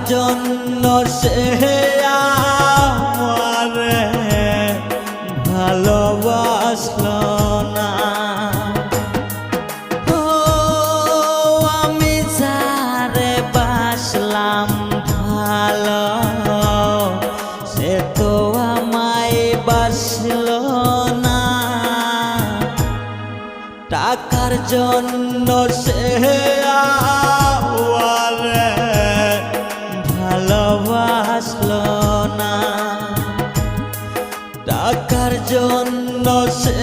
জন্য সে আমারে ভালোবাসলো না। ও আমি যারে বাসলাম ভালো, সে তো আমায় বাসলো না। টাকার জন্য সে আমারে ভালোবাসলো না। টাকার জন্য সে